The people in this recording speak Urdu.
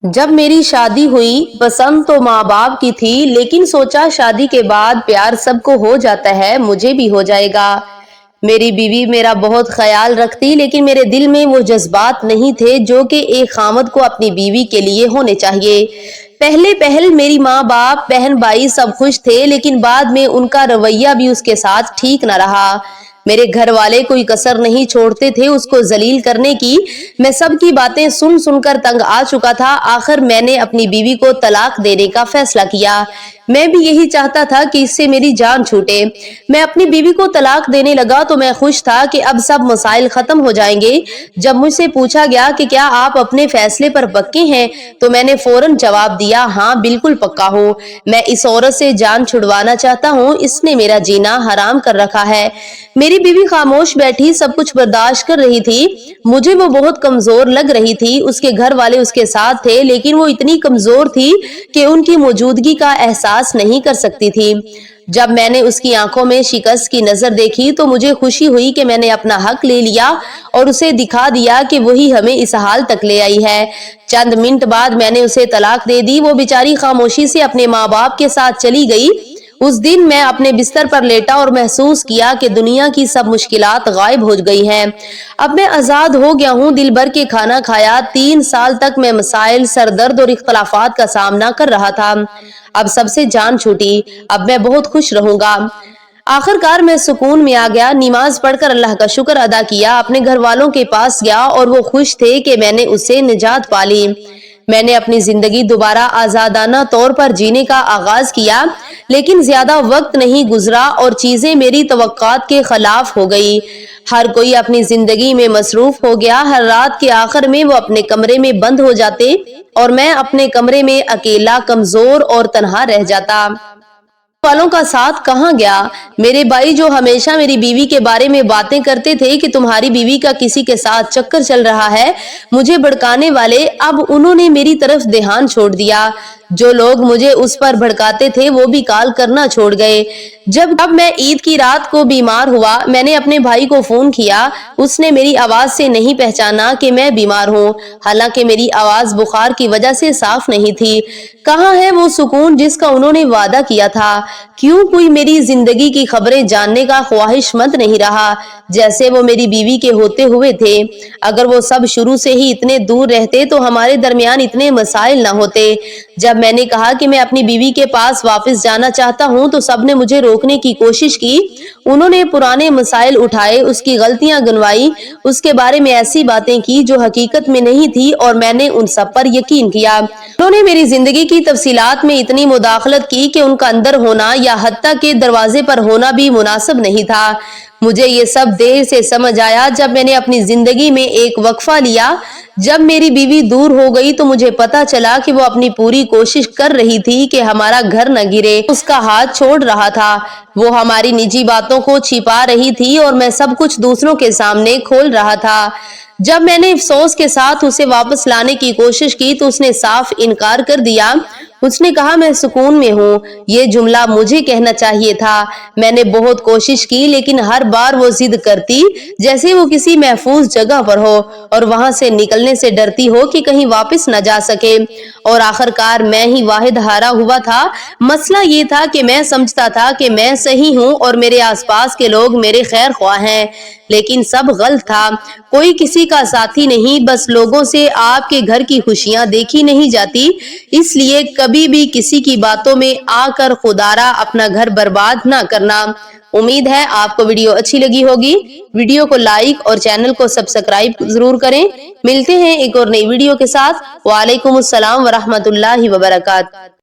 جب میری شادی ہوئی پسند تو ماں باپ کی تھی، لیکن سوچا شادی کے بعد پیار سب کو ہو جاتا ہے، مجھے بھی ہو جائے گا۔ میری بیوی میرا بہت خیال رکھتی، لیکن میرے دل میں وہ جذبات نہیں تھے جو کہ ایک خامد کو اپنی بیوی کے لیے ہونے چاہیے۔ پہل میری ماں باپ بہن بھائی سب خوش تھے، لیکن بعد میں ان کا رویہ بھی اس کے ساتھ ٹھیک نہ رہا۔ میرے گھر والے کوئی کسر نہیں چھوڑتے تھے اس کو ذلیل کرنے کی۔ میں سب کی باتیں سن سن کر تنگ آ چکا تھا۔ آخر میں نے اپنی بیوی کو طلاق دینے کا فیصلہ کیا۔ میں بھی یہی چاہتا تھا کہ اس سے میری جان چھوٹے۔ میں اپنی بیوی کو طلاق دینے لگا تو میں خوش تھا کہ اب سب مسائل ختم ہو جائیں گے۔ جب مجھ سے پوچھا گیا کہ کیا آپ اپنے فیصلے پر پکے ہیں تو میں نے فوراً جواب دیا، ہاں بالکل پکا ہوں۔ میں اس عورت سے جان چھڑوانا چاہتا ہوں، اس نے میرا جینا حرام کر رکھا ہے۔ میری بیوی خاموش بیٹھی سب کچھ برداشت کر رہی تھی۔ مجھے وہ بہت کمزور لگ رہی تھی۔ اس کے گھر والے اس کے ساتھ تھے، لیکن وہ اتنی کمزور تھی کہ ان کی موجودگی کا احساس نہیں کر سکتی تھی۔ جب میں نے اس کی آنکھوں میں شکست کی نظر دیکھی تو مجھے خوشی ہوئی کہ میں نے اپنا حق لے لیا اور اسے دکھا دیا کہ وہی ہمیں اس حال تک لے آئی ہے۔ چند منٹ بعد میں نے اسے طلاق دے دی۔ وہ بیچاری خاموشی سے اپنے ماں باپ کے ساتھ چلی گئی۔ اس دن میں اپنے بستر پر لیٹا اور محسوس کیا کہ دنیا کی سب مشکلات غائب ہو گئی ہیں۔ اب میں آزاد ہو گیا ہوں، دل بھر کے کھانا کھایا۔ 3 سال تک میں مسائل، سر درد اور اختلافات کا سامنا کر رہا تھا۔ اب سب سے جان چھوٹی، اب میں بہت خوش رہوں گا۔ آخر کار میں سکون میں آ گیا۔ نماز پڑھ کر اللہ کا شکر ادا کیا، اپنے گھر والوں کے پاس گیا اور وہ خوش تھے کہ میں نے اس سے نجات پا لی۔ میں نے اپنی زندگی دوبارہ آزادانہ طور پر جینے کا آغاز کیا، لیکن زیادہ وقت نہیں گزرا اور چیزیں میری توقعات کے خلاف ہو گئی۔ ہر کوئی اپنی زندگی میں مصروف ہو گیا۔ ہر رات کے آخر میں وہ اپنے کمرے میں بند ہو جاتے اور میں اپنے کمرے میں اکیلا، کمزور اور تنہا رہ جاتا۔ والوں کا ساتھ کہاں گیا؟ میرے بھائی جو ہمیشہ میری بیوی کے بارے میں باتیں کرتے تھے کہ تمہاری بیوی کا کسی کے ساتھ چکر چل رہا ہے، مجھے بھڑکانے والے، اب انہوں نے میری طرف دھیان چھوڑ دیا۔ جو لوگ مجھے اس پر بھڑکاتے تھے وہ بھی کال کرنا چھوڑ گئے۔ جب میں عید کی رات کو بیمار ہوا، میں نے اپنے بھائی کو فون کیا۔ اس نے میری آواز سے نہیں پہچانا کہ میں بیمار ہوں، حالانکہ میری آواز بخار کی وجہ سے صاف نہیں تھی۔ کہاں ہے وہ سکون جس کا انہوں نے وعدہ کیا تھا؟ کیوں کوئی میری زندگی کی خبریں جاننے کا خواہش مند نہیں رہا جیسے وہ میری بیوی کے ہوتے ہوئے تھے؟ اگر وہ سب شروع سے ہی اتنے دور رہتے تو ہمارے درمیان اتنے مسائل نہ ہوتے۔ جب میں نے کہا کہ میں اپنی بیوی کے پاس واپس جانا چاہتا ہوں تو سب نے مجھے روکنے کی کوشش کی۔ انہوں نے پرانے مسائل اٹھائے، اس کی غلطیاں گنوائی، اس کے بارے میں ایسی باتیں کی جو حقیقت میں نہیں تھی، اور میں نے ان سب پر یقین کیا۔ انہوں نے میری زندگی کی تفصیلات میں اتنی مداخلت کی کہ ان کا اندر ہونا یا حتیٰ کہ دروازے پر ہونا بھی مناسب نہیں تھا۔ مجھے یہ سب دیر سے سمجھ آیا جب میں نے اپنی زندگی میں ایک وقفہ لیا۔ جب میری بیوی دور ہو گئی تو مجھے پتا چلا کہ وہ اپنی پوری کوشش کر رہی تھی کہ ہمارا گھر نہ گرے، اس کا ہاتھ چھوڑ رہا تھا۔ وہ ہماری نجی باتوں کو چھپا رہی تھی اور میں سب کچھ دوسروں کے سامنے کھول رہا تھا۔ جب میں نے افسوس کے ساتھ اسے واپس لانے کی کوشش کی تو اس نے صاف انکار کر دیا۔ اس نے کہا، میں سکون میں ہوں۔ یہ جملہ مجھے کہنا چاہیے تھا۔ میں نے بہت کوشش کی، لیکن ہر بار وہ ضد کرتی جیسے وہ کسی محفوظ جگہ پر ہو اور وہاں سے نکلنے سے ڈرتی ہو کہ کہیں واپس نہ جا سکے، اور آخر کار میں ہی واحد ہارا ہوا تھا۔ مسئلہ یہ تھا کہ میں سمجھتا تھا کہ میں صحیح ہوں اور میرے آس پاس کے لوگ میرے خیر خواہ ہیں، لیکن سب غلط تھا۔ کوئی کسی کا ساتھی نہیں، بس لوگوں سے آپ کے گھر کی خوشیاں دیکھی نہیں جاتی، اس لیے کبھی بھی کسی کی باتوں میں آ کر خدارا اپنا گھر برباد نہ کرنا۔ امید ہے آپ کو ویڈیو اچھی لگی ہوگی۔ ویڈیو کو لائک اور چینل کو سبسکرائب ضرور کریں۔ ملتے ہیں ایک اور نئی ویڈیو کے ساتھ۔ وعلیکم السلام ورحمۃ اللہ وبرکاتہ۔